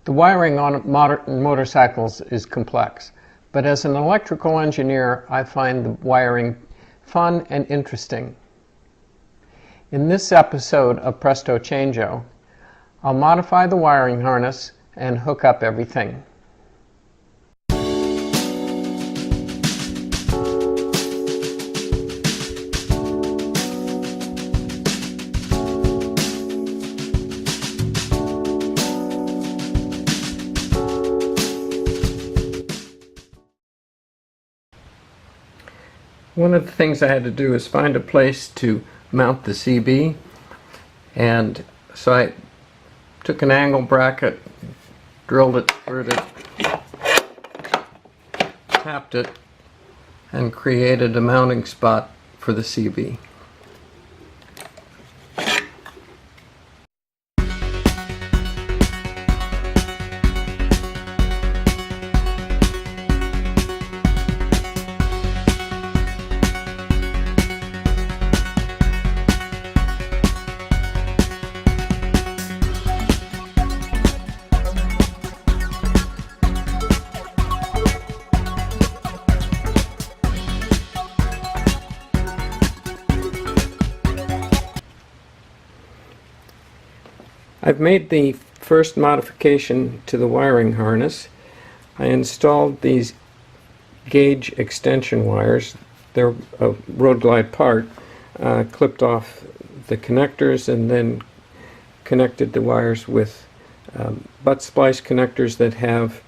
The wiring on modern motorcycles is complex, but as an electrical engineer, I find the wiring fun and interesting. In this episode of Presto Changeo, I'll modify the wiring harness and hook up everything. One of the things I had to do is find a place to mount the CB, and so I took an angle bracket, drilled it, screwed it, tapped it, and created a mounting spot for the CB. I've made the first modification to the wiring harness. I installed these gauge extension wires. They're a Road Glide part, clipped off the connectors and then connected the wires with butt splice connectors that have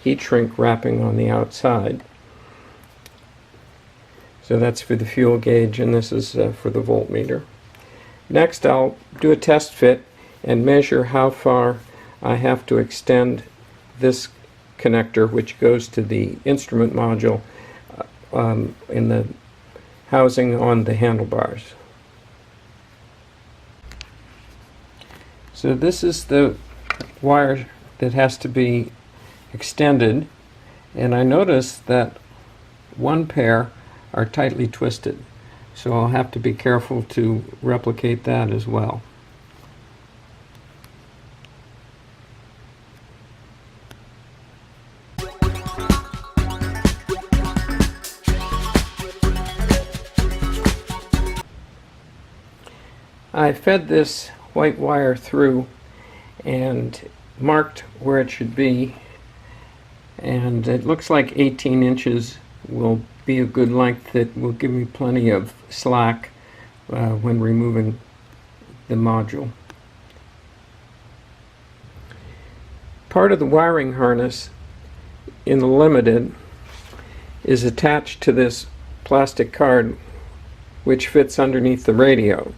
heat shrink wrapping on the outside. So that's for the fuel gauge, and this is for the voltmeter. Next, I'll do a test fit and measure how far I have to extend this connector, which goes to the instrument module in the housing on the handlebars. So this is the wire that has to be extended, and I notice that one pair are tightly twisted, so I'll have to be careful to replicate that as well. I fed this white wire through and marked where it should be, and it looks like 18 inches will be a good length that will give me plenty of slack when removing the module. Part of the wiring harness in the Limited is attached to this plastic card which fits underneath the radio.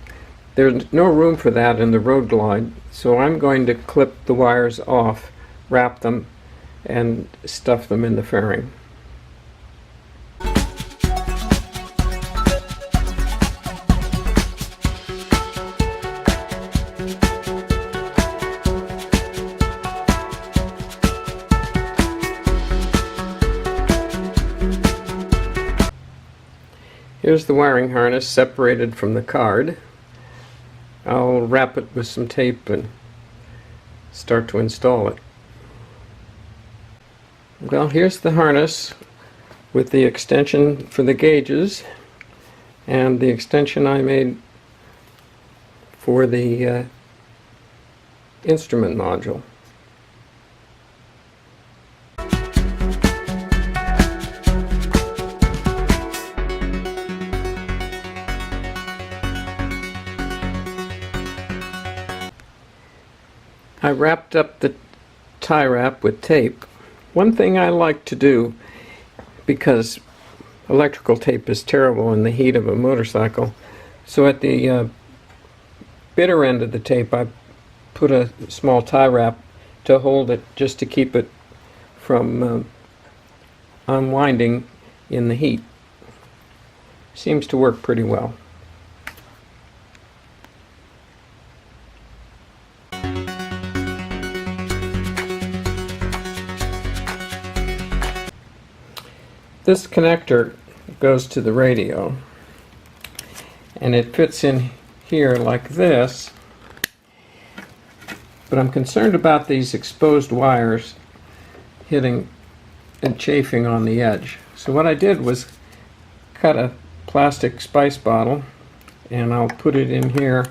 There's no room for that in the Road Glide, so I'm going to clip the wires off, wrap them, and stuff them in the fairing. Here's the wiring harness separated from the card. I'll wrap it with some tape and start to install it. Well, here's the harness with the extension for the gauges and the extension I made for the instrument module. I wrapped up the tie wrap with tape. One thing I like to do, because electrical tape is terrible in the heat of a motorcycle, so at the bitter end of the tape I put a small tie wrap to hold it, just to keep it from unwinding in the heat. Seems to work pretty well. This connector goes to the radio, and it fits in here like this, But I'm concerned about these exposed wires hitting and chafing on the edge. So what I did was cut a plastic spice bottle, and I'll put it in here,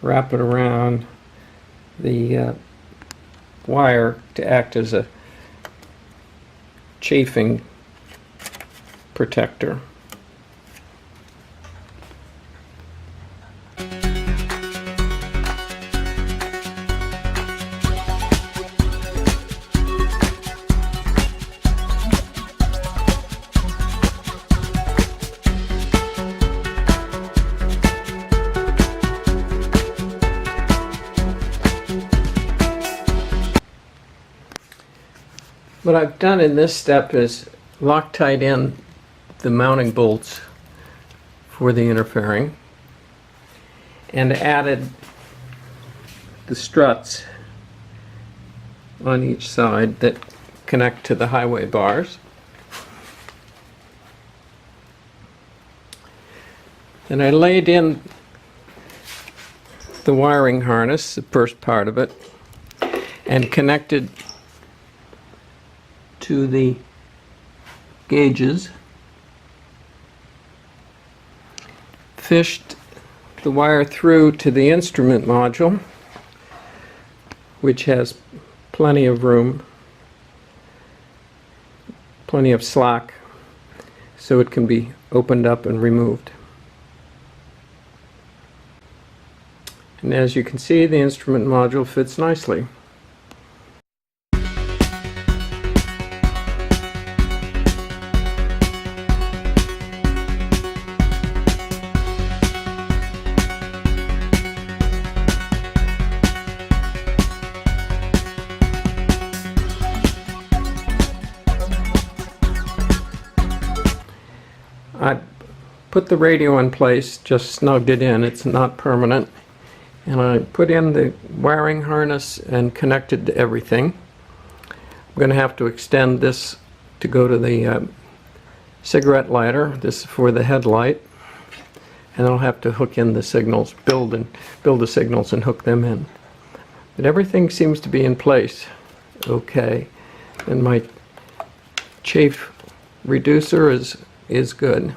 wrap it around the wire to act as a chafing protector. What I've done in this step is Loctite in the mounting bolts for the interfering and added the struts on each side that connect to the highway bars. And I laid in the wiring harness, the first part of it, and connected to the gauges, fished the wire through to the instrument module, which has plenty of room, plenty of slack, so it can be opened up and removed. And as you can see, the instrument module fits nicely. I put the radio in place, just snugged it in, it's not permanent, and I put in the wiring harness and connected to everything. I'm going to have to extend this to go to the cigarette lighter. This is for the headlight, and I'll have to hook in the signals, build the signals and hook them in. But everything seems to be in place okay, and my chafe reducer is good.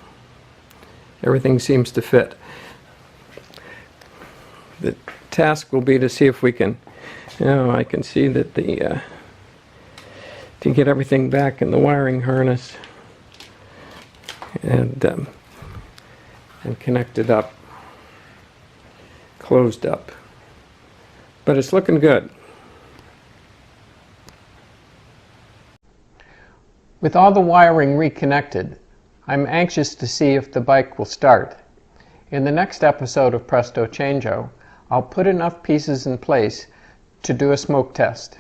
Everything seems to fit. The task will be to see if we can, I can see that to get everything back in the wiring harness and connect it up, closed up. But it's looking good. With all the wiring reconnected, I'm anxious to see if the bike will start. In the next episode of Presto Changeo, I'll put enough pieces in place to do a smoke test.